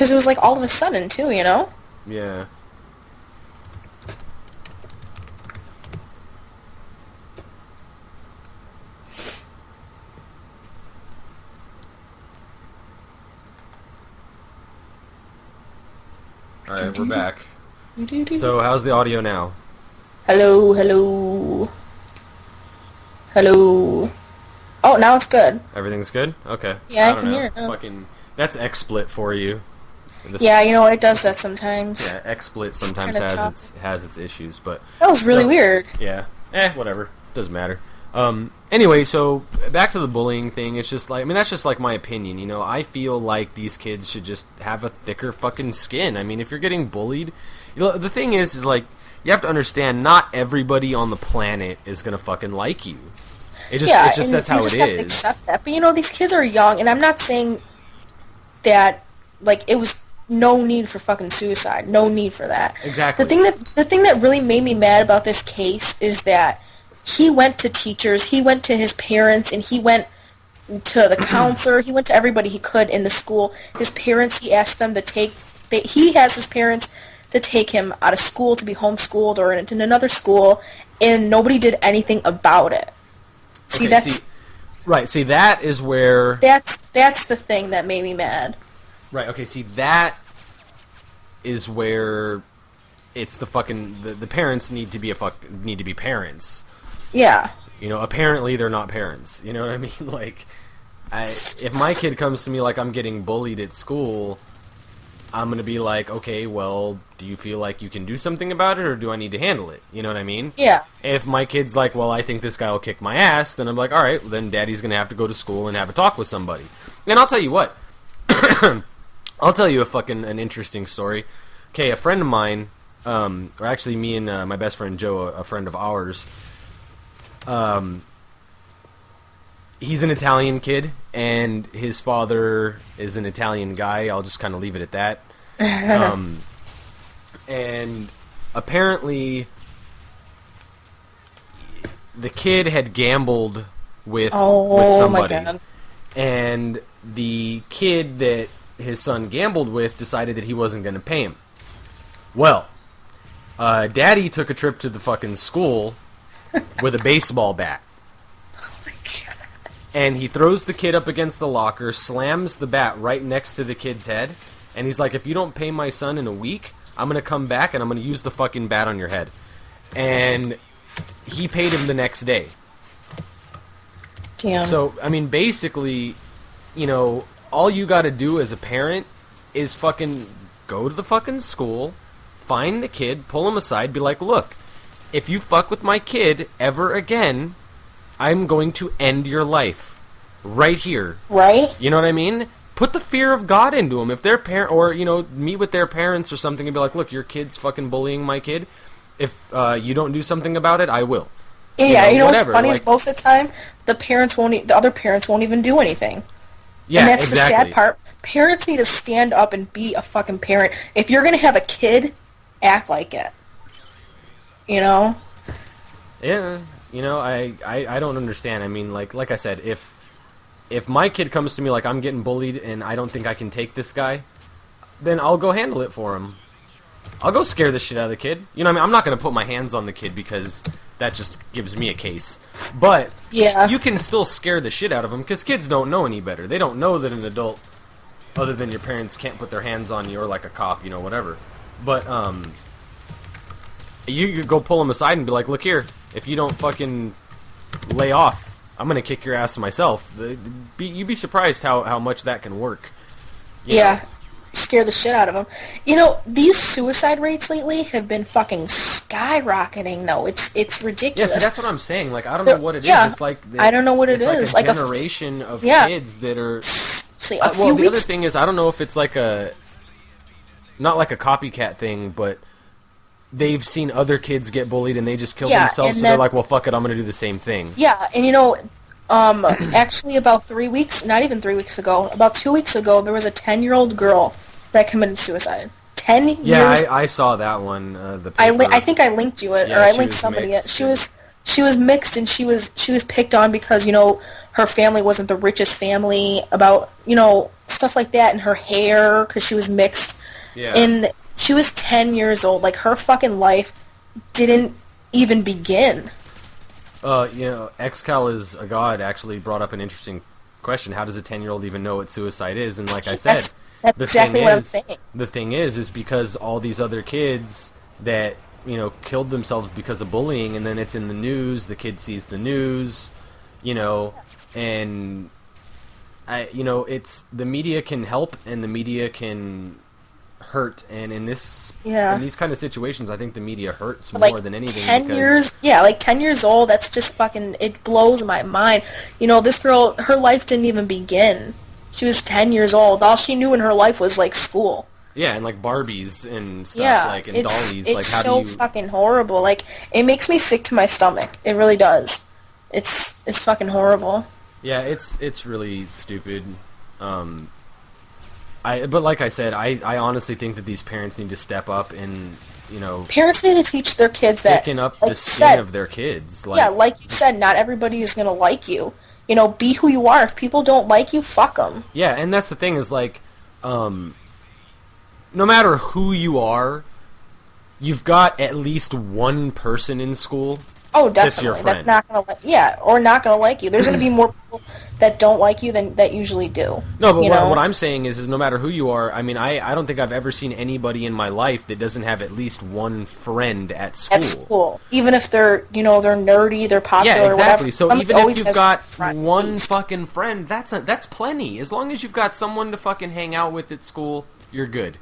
Because it was like all of a sudden too, you know? Yeah. Alright, we're back. So, how's the audio now? Hello, hello. Hello. Oh, now it's good. Everything's good? Okay. Yeah, I don't can know. hear it now. Fucking, that's XSplit for you. This, Yeah, you know what? It does that sometimes. Yeah, XSplit sometimes kinda has its issues, but That was really weird. yeah. Whatever. Doesn't matter. Anyway, so back to the bullying thing. It's just like, I mean, that's just like my opinion. You know, I feel like these kids should just have a thicker fucking skin. I mean, if you're getting bullied, you know, the thing is like, you have to understand, not everybody on the planet is gonna fucking like you. It's just and that's you how just it have to is. accept that. But you know, these kids are young, and I'm not saying that like it was no need for fucking suicide. No need for that. Exactly. The thing that really made me mad about this case is that he went to teachers, he went to his parents, and he went to the counselor. He went to everybody he could in the school. His parents, he asked them to he has his parents to take him out of school to be homeschooled or in another school, and nobody did anything about it. See, Okay, right. See, that is where that's the thing that made me mad. Right. Okay. See, that is where it's the fucking the parents need to be parents. Yeah. You know, apparently they're not parents. You know what I mean? Like, if my kid comes to me like I'm getting bullied at school, I'm gonna be like, okay, well, do you feel like you can do something about it, or do I need to handle it? You know what I mean? Yeah. If my kid's like, well, I think this guy will kick my ass, then I'm like, all right, then Daddy's gonna have to go to school and have a talk with somebody. And I'll tell you what. I'll tell you an interesting story. Okay, a friend of mine, or actually me and my best friend Joe, a friend of ours, he's an Italian kid, and his father is an Italian guy. I'll just kind of leave it at that. And apparently, the kid had gambled with somebody, my God. and the kid that his son gambled with decided that he wasn't going to pay him. Well, Daddy took a trip to the fucking school with a baseball bat. And he throws the kid up against the locker, slams the bat right next to the kid's head, and he's like, if you don't pay my son in a week, I'm going to come back and I'm going to use the fucking bat on your head. And he paid him the next day. Damn. So, I mean, basically, you know, all you got to do as a parent is fucking go to the fucking school, find the kid, pull him aside, be like, look, if you fuck with my kid ever again, I'm going to end your life right here. Right? You know what I mean? Put the fear of God into them. If their parent, or, you know, meet with their parents or something and be like, look, your kid's fucking bullying my kid. If you don't do something about it, I will. Yeah, you know what's whatever, funny like, is most of the time the other parents won't even do anything. Yeah, And that's exactly. the sad part. Parents need to stand up and be a fucking parent. If you're gonna have a kid, act like it. You know? Yeah, you know, I don't understand. I mean, like I said, if my kid comes to me like I'm getting bullied and I don't think I can take this guy, then I'll go handle it for him. I'll go scare the shit out of the kid. You know what I mean? I'm not going to put my hands on the kid because that just gives me a case. But Yeah. you can still scare the shit out of them because kids don't know any better. They don't know that an adult, other than your parents, can't put their hands on you or like a cop, you know, whatever. But, you go pull them aside and be like, look here, if you don't fucking lay off, I'm going to kick your ass myself. You'd be surprised how much that can work. You Yeah. know? Scare the shit out of them. You know, these suicide rates lately have been fucking skyrocketing, though. It's Yeah, ridiculous. see, that's what I'm saying. Like, I don't know what it is. Yeah. It's like I don't know what it it's is. like Like a a generation of yeah. kids that are. See, a Well, few the weeks. other thing is, I don't know if it's like not like a copycat thing, but they've seen other kids get bullied and they just kill Yeah, themselves, and so they're then- like, well, fuck it, I'm gonna do the same thing. Yeah, and you know, actually about 3 weeks, not even 3 weeks ago, about 2 weeks ago, there was a 10-year-old girl that committed suicide. 10 Yeah, years. I saw that one. The I paper. think I linked you it, Yeah, or I she linked was somebody it. mixed, She was mixed, and she was picked on because, you know, her family wasn't the richest family, about, you know, stuff like that in her hair because she was mixed. Yeah. And she was 10 years old. Like, her fucking life didn't even begin. Excal is a god actually brought up an interesting question. How does a 10-year-old even know what suicide is? And like I said, that's exactly what I'm saying. The thing is because all these other kids that, killed themselves because of bullying, and then it's in the news, the kid sees the news, and it's the media can help and the media can hurt, and in these kind of situations, I think the media hurts more than anything. 10 years old, that's just fucking, it blows my mind. This girl, her life didn't even begin. She was 10 years old. All she knew in her life was, like, school. Yeah, and, like, Barbies and stuff, and dollies. It's how so fucking horrible. Like, it makes me sick to my stomach. It really does. It's fucking horrible. Yeah, it's really stupid. But like I said, I honestly think that these parents need to step up and, Parents need to teach their kids that. Picking up the skin of their kids. Like you said, not everybody is going to like you. Be who you are. If people don't like you, fuck them. Yeah, and that's the thing is, like, no matter who you are, you've got at least one person in school. Oh, definitely. That's your friend. That's not gonna or not gonna like you. There's gonna be more people that don't like you than that usually do. No, but what I'm saying is no matter who you are, I mean, I don't think I've ever seen anybody in my life that doesn't have at least one friend at school. At school, even if they're they're nerdy, they're popular, yeah, exactly. Whatever. So even if you've got one fucking friend, that's plenty. As long as you've got someone to fucking hang out with at school, you're good.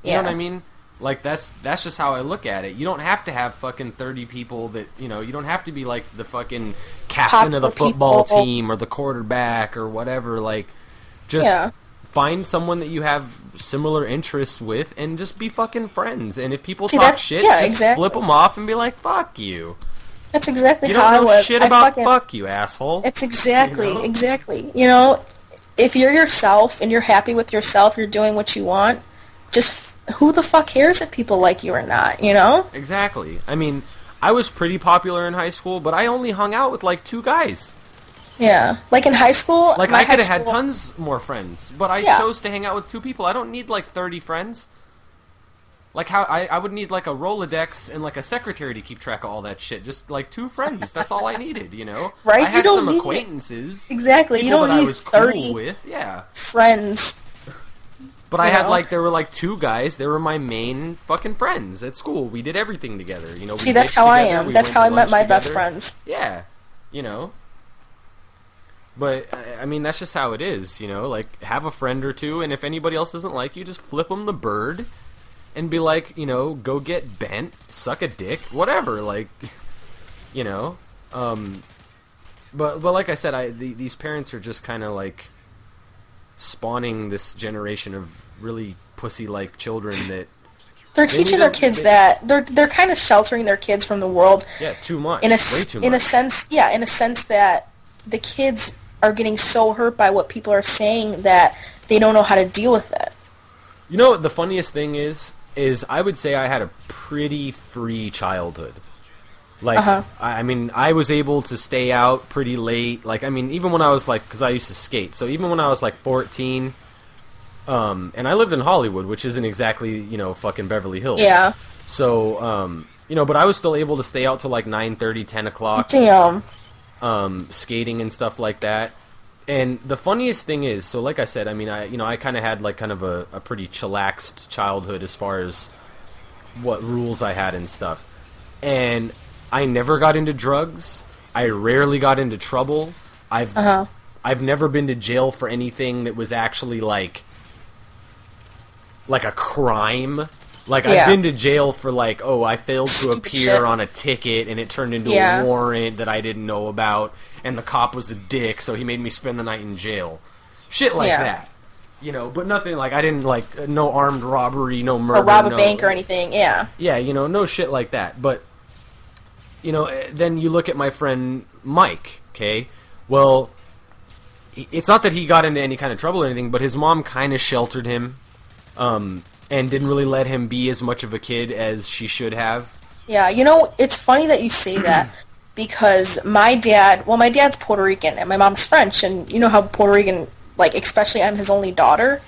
You know what I mean? Like, that's just how I look at it. You don't have to have fucking 30 people that, you don't have to be, like, the fucking captain of the football team or the quarterback or whatever. Like, just find someone that you have similar interests with and just be fucking friends. And if people talk shit, just flip them off and be like, fuck you. That's exactly how I was. You don't know shit about fuck you, asshole. It's exactly. If you're yourself and you're happy with yourself, you're doing what you want, just who the fuck cares if people like you or not, Exactly. I mean, I was pretty popular in high school, but I only hung out with, like, 2 guys. Yeah. Like, in high school... Like, I could have had tons more friends, but I chose to hang out with 2 people. I don't need, like, 30 friends. Like, how I would need, like, a Rolodex and, like, a secretary to keep track of all that shit. Just, like, 2 friends. That's all I needed, Right? I had some acquaintances. Exactly. You don't that need I was 30 cool with. Yeah. friends. But I had, like, there were, like, 2 guys. They were my main fucking friends at school. We did everything together, See, that's how I am. That's how I met my best friends. Yeah. But, I mean, that's just how it is, Like, have a friend or 2, and if anybody else doesn't like you, just flip them the bird and be like, go get bent, suck a dick, whatever, like, But like I said, these parents are just kind of, like, spawning this generation of really pussy-like children that they're teaching their kids that they're kind of sheltering their kids from the world. Yeah, too much. Way too much. In a sense that the kids are getting so hurt by what people are saying that they don't know how to deal with it. The funniest thing is I would say I had a pretty free childhood. Like, I mean, I was able to stay out pretty late. Like, I mean, even when I was, like, because I used to skate. So even when I was, like, 14, and I lived in Hollywood, which isn't exactly, fucking Beverly Hills. Yeah. So, but I was still able to stay out till, like, 9:30, 10 o'clock. Damn. Skating and stuff like that. And the funniest thing is, so like I said, I mean, I kind of had, like, kind of a pretty chillaxed childhood as far as what rules I had and stuff. And I never got into drugs. I rarely got into trouble. I've never been to jail for anything that was actually like a crime. Like, I've been to jail for, like, I failed to appear on a ticket and it turned into a warrant that I didn't know about, and the cop was a dick, so he made me spend the night in jail. Shit like that. But nothing like, I didn't, like, no armed robbery, no murder. Or rob a bank or anything, yeah. Yeah, no shit like that. But then you look at my friend Mike, okay? Well, it's not that he got into any kind of trouble or anything, but his mom kind of sheltered him, and didn't really let him be as much of a kid as she should have. Yeah, it's funny that you say that, because my dad's Puerto Rican, and my mom's French, and you know how Puerto Rican, like, especially I'm his only daughter.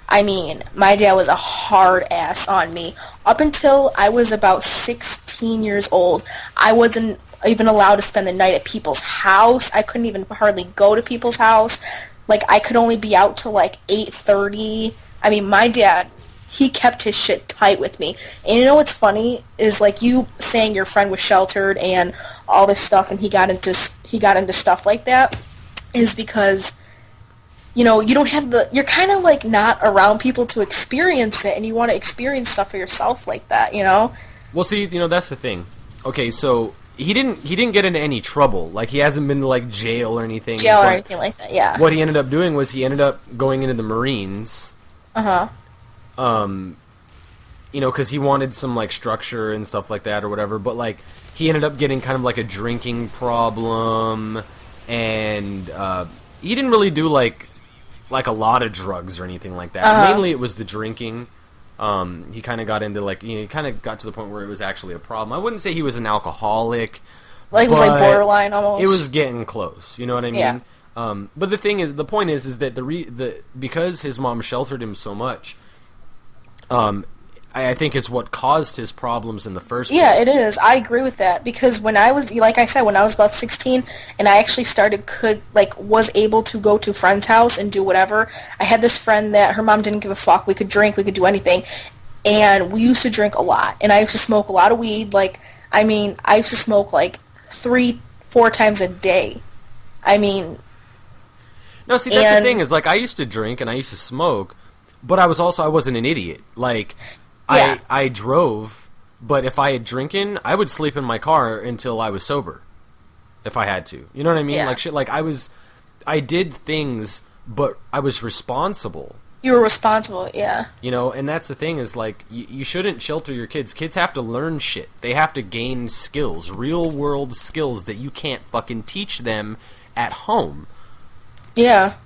I mean, my dad was a hard ass on me. Up until I was about 16 years old, I wasn't even allowed to spend the night at people's house. I couldn't even hardly go to people's house. Like, I could only be out till, like, 8:30. I mean, my dad, he kept his shit tight with me. And you know what's funny is, like, you saying your friend was sheltered and all this stuff, and he got into stuff like that, is because, you know, you don't have you're kind of, like, not around people to experience it, and you want to experience stuff for yourself like that, you know? Well, see, you know, that's the thing. Okay, so he didn't get into any trouble. Like, he hasn't been to, like, jail or anything. Jail or anything like that, yeah. What he ended up doing was he ended up going into the Marines. Uh-huh. You know, because he wanted some, like, structure and stuff like that or whatever, but, like, he ended up getting kind of, like, a drinking problem, and he didn't really do, like a lot of drugs or anything like that. Mainly it was the drinking. He kind of got into, like, you know, he kind of got to the point where it was actually a problem. I wouldn't say he was an alcoholic. Like, it was, like, borderline almost. It was getting close, you know what I mean? Yeah. But the point is that because his mom sheltered him so much, I think it's what caused his problems in the first place. Yeah, it is. I agree with that, because when I was, like I said, when I was about 16, and I actually was able to go to a friend's house and do whatever, I had this friend that her mom didn't give a fuck. We could drink, we could do anything, and we used to drink a lot, and I used to smoke a lot of weed. Like, I mean, I used to smoke, like, 3-4 times a day. I mean... No, see, that's the thing, is, like, I used to drink and I used to smoke, but I wasn't an idiot. Like... Yeah. I drove, but if I had drinking, I would sleep in my car until I was sober, if I had to. You know what I mean? Yeah. Like, shit, like, I did things, but I was responsible. You were responsible, yeah. You know, and that's the thing, is, like, you shouldn't shelter your kids. Kids have to learn shit. They have to gain skills, real-world skills that you can't fucking teach them at home. Yeah.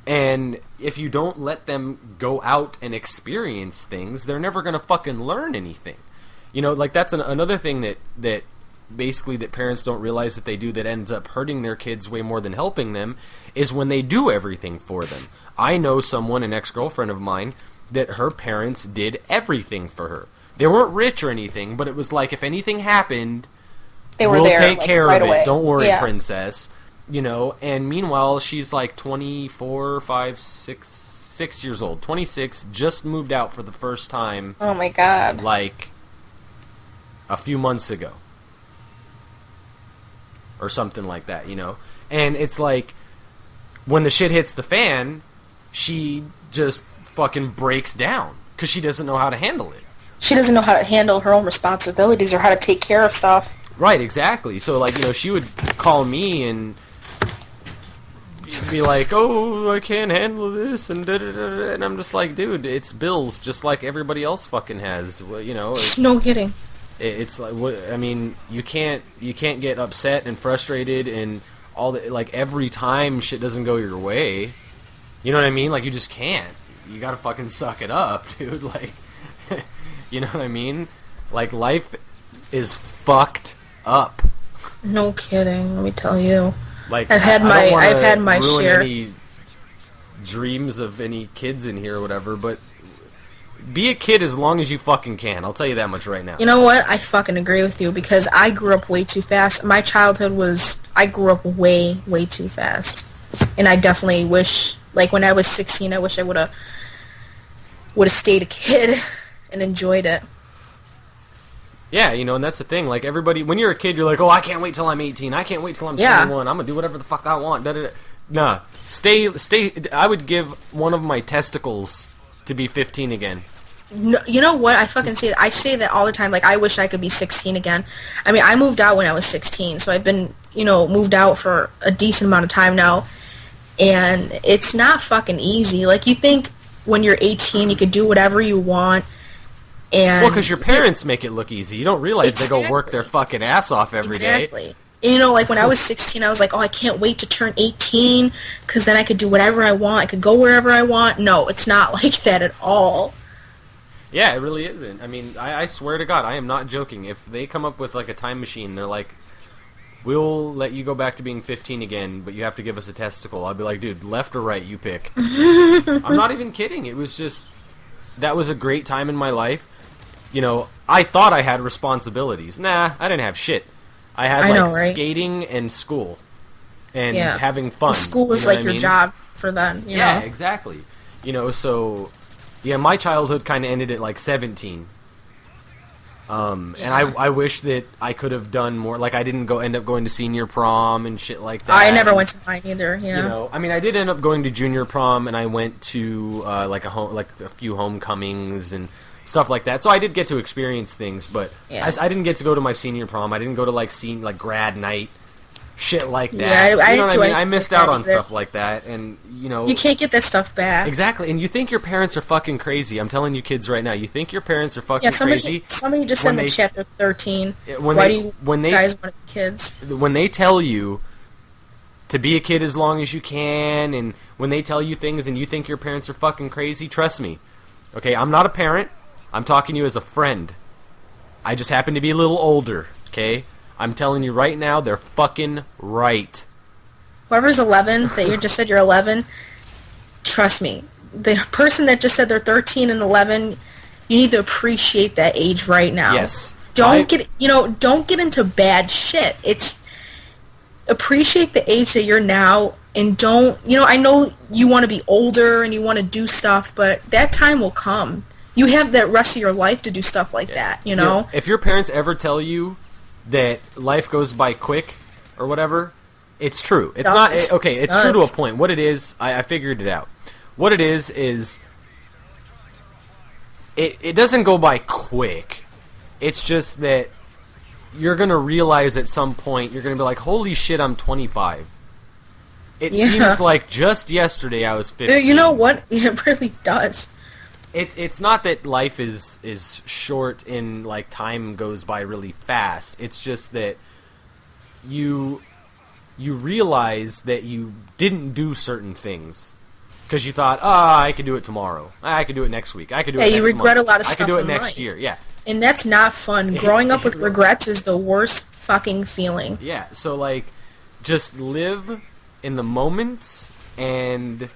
And if you don't let them go out and experience things, they're never going to fucking learn anything. You know, like, that's another thing that basically that parents don't realize that they do, that ends up hurting their kids way more than helping them, is when they do everything for them. I know someone, an ex-girlfriend of mine, that her parents did everything for her. They weren't rich or anything, but it was like, if anything happened, they were we'll there, take like, care right of it. away. Don't worry, yeah. princess. You know, and meanwhile, she's like 24, 5, 6 years old. 26, just moved out for the first time. Oh my god. Like, a few months ago. Or something like that, you know? And it's like, when the shit hits the fan, she just fucking breaks down. Because she doesn't know how to handle it. She doesn't know how to handle her own responsibilities or how to take care of stuff. Right, exactly. So, like, you know, she would call me and be like, oh, I can't handle this, and da-da-da-da. And I'm just like, dude, it's bills, just like everybody else fucking has. You know, no kidding. It's like, I mean, you can't get upset and frustrated and all the, like, every time shit doesn't go your way. You know what I mean? Like, you just can't. You gotta fucking suck it up, dude. Like, you know what I mean? Like, life is fucked up. No kidding. Let me tell you. Like, I've had my ruin share. Any dreams of any kids in here or whatever, but be a kid as long as you fucking can. I'll tell you that much right now. You know what? I fucking agree with you, because I grew up way too fast. My childhood I grew up way, way too fast. And I definitely wish, like, when I was 16, I wish I would have stayed a kid and enjoyed it. Yeah, you know, and that's the thing. Like, everybody, when you're a kid, you're like, oh, I can't wait till I'm 18. I can't wait till I'm 21. I'm gonna do whatever the fuck I want. Da-da-da. Nah, stay. I would give one of my testicles to be 15 again. No, you know what? I say that all the time. Like, I wish I could be 16 again. I mean, I moved out when I was 16, so I've been, you know, moved out for a decent amount of time now, and it's not fucking easy. Like, you think when you're 18, you could do whatever you want. And well, because your parents make it look easy. You don't realize they go work their fucking ass off every day. And, you know, like, when I was 16, I was like, oh, I can't wait to turn 18, because then I could do whatever I want. I could go wherever I want. No, it's not like that at all. Yeah, it really isn't. I mean, I swear to God, I am not joking. If they come up with, like, a time machine, they're like, we'll let you go back to being 15 again, but you have to give us a testicle. I'll be like, dude, left or right, you pick. I'm not even kidding. It was just, that was a great time in my life. You know, I thought I had responsibilities. Nah, I didn't have shit. I had skating and school and having fun. School was like your job for then, you know? Yeah, exactly. You know, so yeah, my childhood kind of ended at like 17. And I wish that I could have done more. Like, I didn't end up going to senior prom and shit like that. I never went to mine either. Yeah. You know, I mean, I did end up going to junior prom, and I went to like a few homecomings and stuff like that. So I did get to experience things, but I didn't get to go to my senior prom. I didn't go to like grad night, shit like that. Yeah, you know what I mean? I missed out on stuff like that, and you know, you can't get that stuff back. Exactly, and you think your parents are fucking crazy. I'm telling you, kids, right now, you think your parents are fucking crazy. Somebody just said in the chat they're 13. When Why they, do when they guys want kids? When they tell you to be a kid as long as you can, and when they tell you things and you think your parents are fucking crazy, trust me. Okay, I'm not a parent. I'm talking to you as a friend. I just happen to be a little older, okay? I'm telling you right now, they're fucking right. Whoever's 11, that you just said you're 11, trust me. The person that just said they're 13 and 11, you need to appreciate that age right now. Yes. Don't get into bad shit. Appreciate the age that you're now, and don't, I know you want to be older and you want to do stuff, but that time will come. You have that rest of your life to do stuff like that, you know? Yeah. If your parents ever tell you that life goes by quick or whatever, it's true. It's not, okay, it's true to a point. What it is, I figured it out. What it is it doesn't go by quick. It's just that you're going to realize at some point, you're going to be like, holy shit, I'm 25. It seems like just yesterday I was 15. You know what? It really does. It's not that life is short and like time goes by really fast. It's just that you realize that you didn't do certain things because you thought, I could do it tomorrow. I could do it next week. I could do it next month. You regret a lot of stuff. I could do it next year. Yeah. And that's not fun. Growing up with regrets is the worst fucking feeling. Yeah. So like, just live in the moment and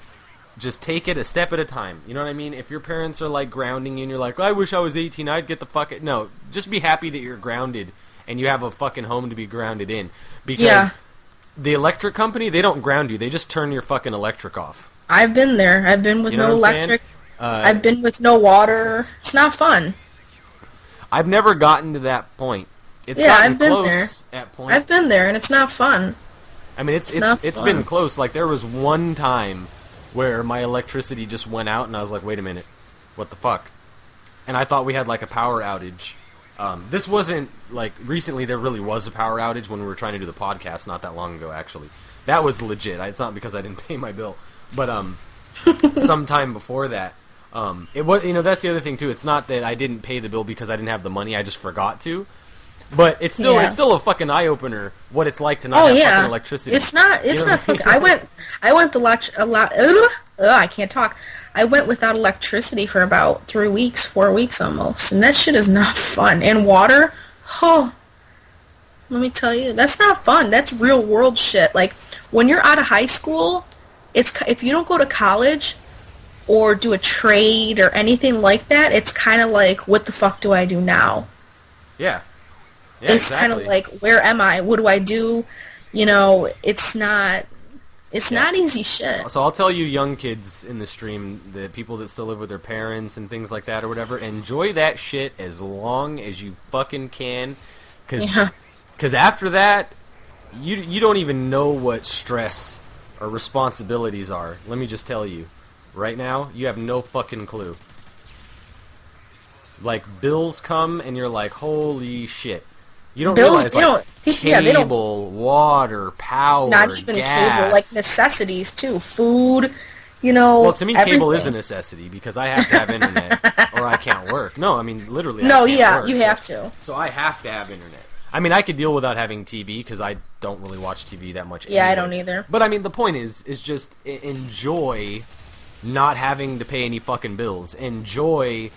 just take it a step at a time. You know what I mean? If your parents are like grounding you and you're like, I wish I was 18, I'd get the fuck... No, just be happy that you're grounded and you have a fucking home to be grounded in. Because the electric company, they don't ground you. They just turn your fucking electric off. I've been there. I've been with no electric. I've been with no water. It's not fun. I've never gotten to that point. It's I've been there. At point. I've been there, and it's not fun. I mean, it's been close. Like, there was one time where my electricity just went out, and I was like, wait a minute, what the fuck? And I thought we had, like, a power outage. This wasn't, like, recently there really was a power outage when we were trying to do the podcast not that long ago, actually. That was legit. It's not because I didn't pay my bill. But, sometime before that, it was, that's the other thing, too. It's not that I didn't pay the bill because I didn't have the money, I just forgot to. But it's still a fucking eye opener what it's like to not have fucking electricity. It's not fucking. I went I can't talk. I went without electricity for about 3 weeks, 4 weeks almost, and that shit is not fun. And water, let me tell you, that's not fun. That's real world shit. Like when you're out of high school, if you don't go to college or do a trade or anything like that, it's kind of like, what the fuck do I do now? Yeah. Yeah, it's kind of like, where am I? What do I do? It's not easy shit. So I'll tell you young kids in the stream, the people that still live with their parents and things like that or whatever, enjoy that shit as long as you fucking can. Because after that, you don't even know what stress or responsibilities are. Let me just tell you. Right now, you have no fucking clue. Like, bills come and you're like, holy shit. You don't realize, cable, water, power, not even gas. Cable, like necessities too, food, Well, to me, everything. Cable is a necessity because I have to have internet or I can't work. No, I mean, literally, No, I can't work, you have to. So I have to have internet. I mean, I could deal without having TV because I don't really watch TV that much Yeah, anyway. I don't either. But, I mean, the point is just enjoy not having to pay any fucking bills. Enjoy,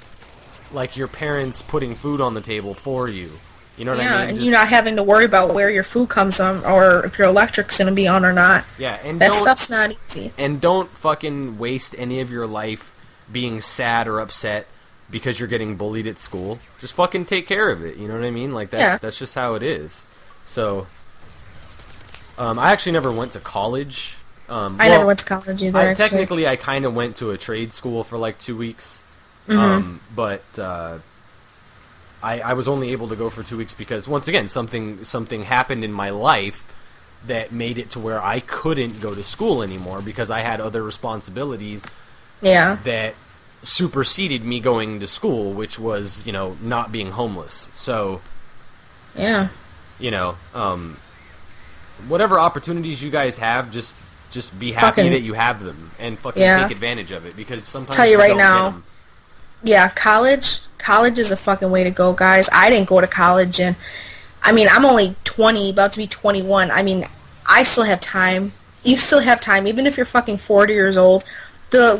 like, your parents putting food on the table for you. You know what Yeah, I mean? and Just, you're not having to worry about where your food comes from or if your electric's going to be on or not. yeah, and That don't stuff's not easy. and don't fucking waste any of your life being sad or upset because you're getting bullied at school. Just fucking take care of it. You know what I mean? Like that's just how it is. So, I actually never went to college. I never went to college either. actually. Technically, I kind of went to a trade school for like 2 weeks, but I was only able to go for 2 weeks because once again something happened in my life that made it to where I couldn't go to school anymore because I had other responsibilities Yeah. that superseded me going to school, which was not being homeless. So Yeah. Whatever opportunities you guys have, just be happy Fucking- that you have them and fucking Yeah. take advantage of it because sometimes Tell you right don't get now, 'em. Yeah, college is a fucking way to go, guys. I didn't go to college, and I mean, I'm only 20, about to be 21. I mean, I still have time. You still have time, even if you're fucking 40 years old. The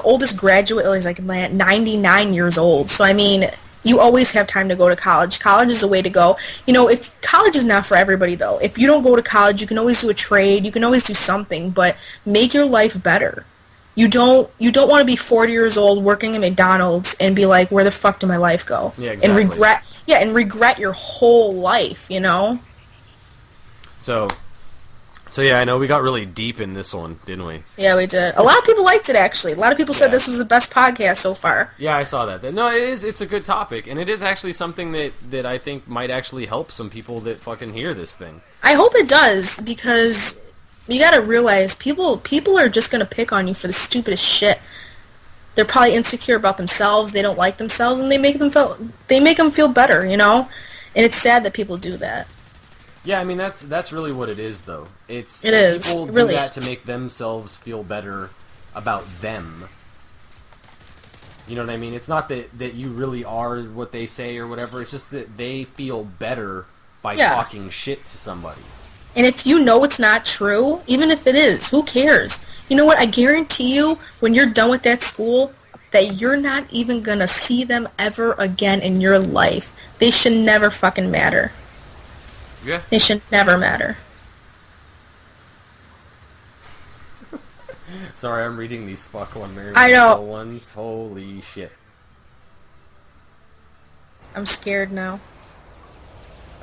oldest graduate is like 99 years old. So I mean, you always have time to go to college. College is the way to go. If college is not for everybody though. If you don't go to college, you can always do a trade. You can always do something, but make your life better. You don't want to be 40 years old working at McDonald's and be like, where the fuck did my life go? Yeah, exactly. And regret your whole life, So yeah, I know we got really deep in this one, didn't we? Yeah, we did. A lot of people liked it, actually. A lot of people said Yeah. this was the best podcast so far. Yeah, I saw that. No, it is. It's a good topic, and it is actually something that I think might actually help some people that fucking hear this thing. I hope it does, because you gotta realize people are just gonna pick on you for the stupidest shit. They're probably insecure about themselves, they don't like themselves, and they make them feel better, And it's sad that people do that. Yeah, I mean that's really what it is, though. It is. People It really do that is. to make themselves feel better about them. You know what I mean? It's not that you really are what they say or whatever. It's just that they feel better by Yeah. talking shit to somebody. And if you know it's not true, even if it is, who cares? You know what? I guarantee you, when you're done with that school, that you're not even gonna see them ever again in your life. They should never fucking matter. Yeah. They should never matter. Sorry, I'm reading these fuck one married I know. ones. Holy shit. I'm scared now.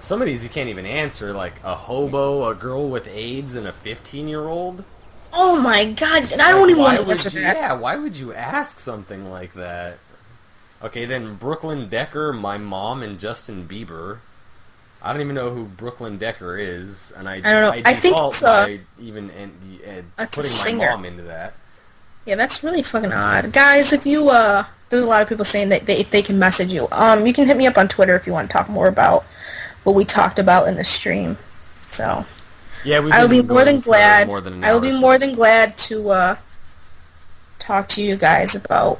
Some of these you can't even answer, like a hobo, a girl with AIDS, and a 15-year-old. Oh my god, and I don't even want to answer that. Yeah, why would you ask something like that? Okay, then Brooklyn Decker, my mom, and Justin Bieber. I don't even know who Brooklyn Decker is, and I don't know. I think default it's, by even that's a putting my singer. mom into that. Yeah, that's really fucking odd. Guys, if you, there's a lot of people saying that if they can message you. You can hit me up on Twitter if you want to talk more about what we talked about in the stream. So, Yeah, I will be been more than going for glad. more than an I will hour, be so- more than glad to, talk to you guys about.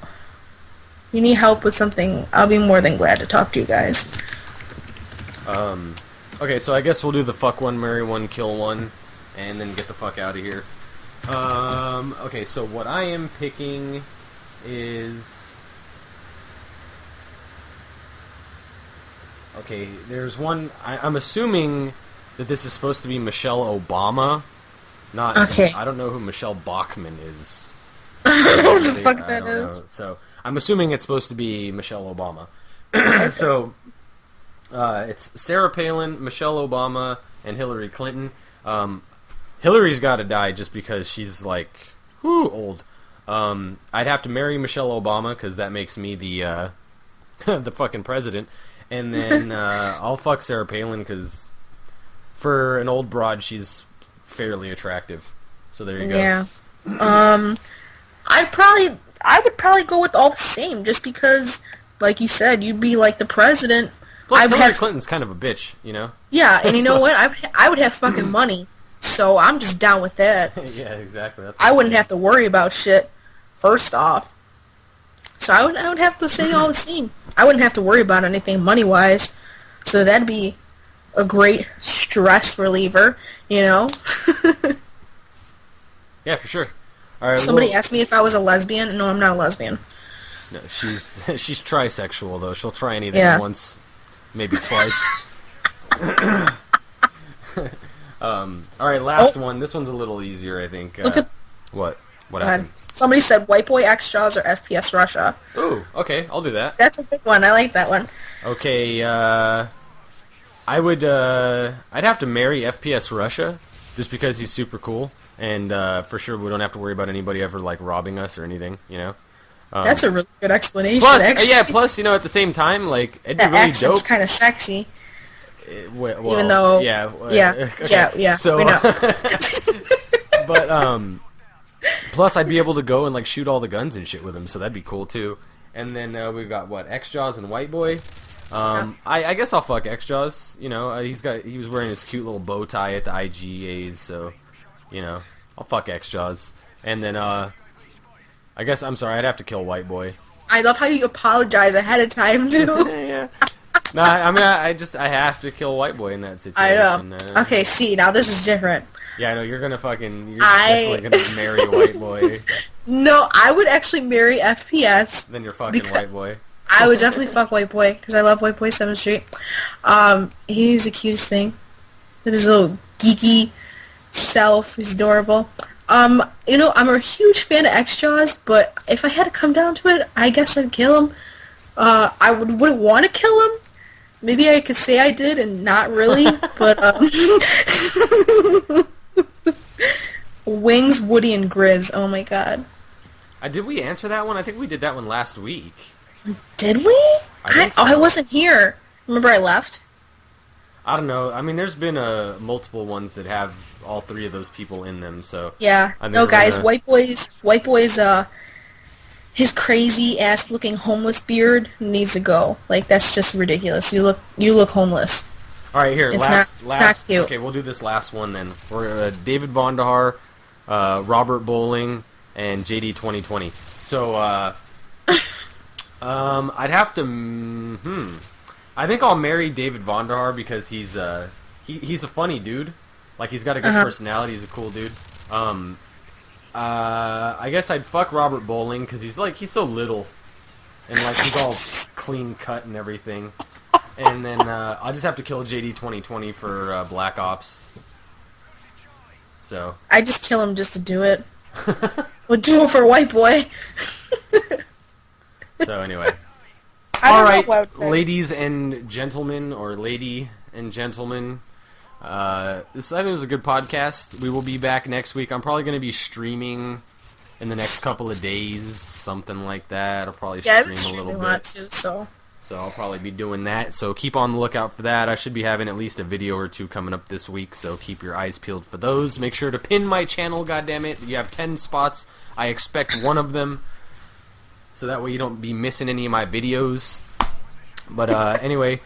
You need help with something, I'll be more than glad to talk to you guys. Okay, so I guess we'll do the fuck one, marry one, kill one, and then get the fuck out of here. Okay, so what I am picking is... Okay, there's one... I'm assuming that this is supposed to be Michelle Obama. Not... Okay. I don't know who Michelle Bachmann is. What the fuck I that don't is? know. So, I'm assuming it's supposed to be Michelle Obama. So... it's Sarah Palin, Michelle Obama, and Hillary Clinton. Hillary's got to die just because she's like, old. I'd have to marry Michelle Obama because that makes me the the fucking president, and then I'll fuck Sarah Palin because for an old broad, she's fairly attractive. So there you go. Yeah. I would probably go with all the same, just because, like you said, you'd be like the president. Plus, I'd Hillary have- Clinton's kind of a bitch, you know. Yeah, and you know So- what? I would have fucking money, so I'm just down with that. Yeah, exactly. That's I wouldn't have to worry about shit. First off, so I would have to say all the same. I wouldn't have to worry about anything money wise, so that'd be a great stress reliever, Yeah, for sure. All right. Somebody well- asked me if I was a lesbian. No, I'm not a lesbian. No, she's trisexual though. She'll try anything Yeah. once. maybe twice. All right, last one. This one's a little easier, I think. Look at What God. happened? Somebody said White Boy X Jaws or FPS Russia. Ooh, okay, I'll do that. That's a good one. I like that one. Okay, I would, I'd have to marry FPS Russia, just because he's super cool, and for sure we don't have to worry about anybody ever like robbing us or anything, you know. That's a really good explanation. Plus, actually. yeah, plus, you know, at the same time, like, it'd be That really accent's dope. kind of sexy. Well, Even though, yeah, yeah, okay. yeah, So, we know. but plus I'd be able to go and like shoot all the guns and shit with him, so that'd be cool too. And then we've got what, X Jaws and White Boy. I guess I'll fuck X Jaws. You know, he was wearing his cute little bow tie at the IGAs, so you know, I'll fuck X Jaws. And then I guess I'm sorry, I'd have to kill White Boy. I love how you apologize ahead of time too. Yeah. No, I mean I have to kill White Boy in that I situation. know. Okay, see, now this is different. Yeah, I know you're definitely gonna marry White Boy. No, I would actually marry FPS. Then you're fucking White Boy. I would definitely fuck White Boy because I love White Boy 7th Street. He's the cutest thing with his little geeky self. He's adorable. You know, I'm a huge fan of X Jaws, but if I had to come down to it, I guess I'd kill him. I wouldn't want to kill him. Maybe I could say I did and not really, but Wings, Woody, and Grizz. Oh my god. Did we answer that one? I think we did that one last week. Did we? I think so. I wasn't here. Remember I left? I don't know. I mean, there's been multiple ones that have all three of those people in them. So Yeah. I think No, we're guys. gonna- White Boy's his crazy ass looking homeless beard needs to go. Like that's just ridiculous. You look homeless. All right, here, It's last. not cute. Okay, we'll do this last one then. We're David Vondahar, Robert Bowling, and JD 2020. So I'd have to. I think I'll marry David Vondahar because he's a funny dude. Like he's got a good personality. He's a cool dude. I guess I'd fuck Robert Bowling because he's so little, and like he's all clean cut and everything. And then I'll just have to kill JD 2020 for Black Ops. So I just kill him just to do it. We'll do it for White Boy. so anyway. I All don't know right, what I would say. ladies and gentlemen, or lady and gentlemen. I think it was a good podcast. We will be back next week. I'm probably going to be streaming in the next couple of days, something like that. I'll probably Yeah, stream I a extremely little want bit. to, so. So I'll probably be doing that. So keep on the lookout for that. I should be having at least a video or two coming up this week, so keep your eyes peeled for those. Make sure to pin my channel, goddammit. You have 10 spots. I expect one of them, so that way you don't be missing any of my videos. But anyway,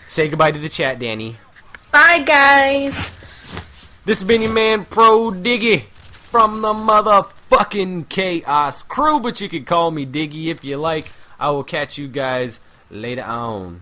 say goodbye to the chat, Danny. Bye, guys. This has been your man, Pro Diggy, from the motherfucking Chaos Crew, but you can call me Diggy if you like. I will catch you guys later on.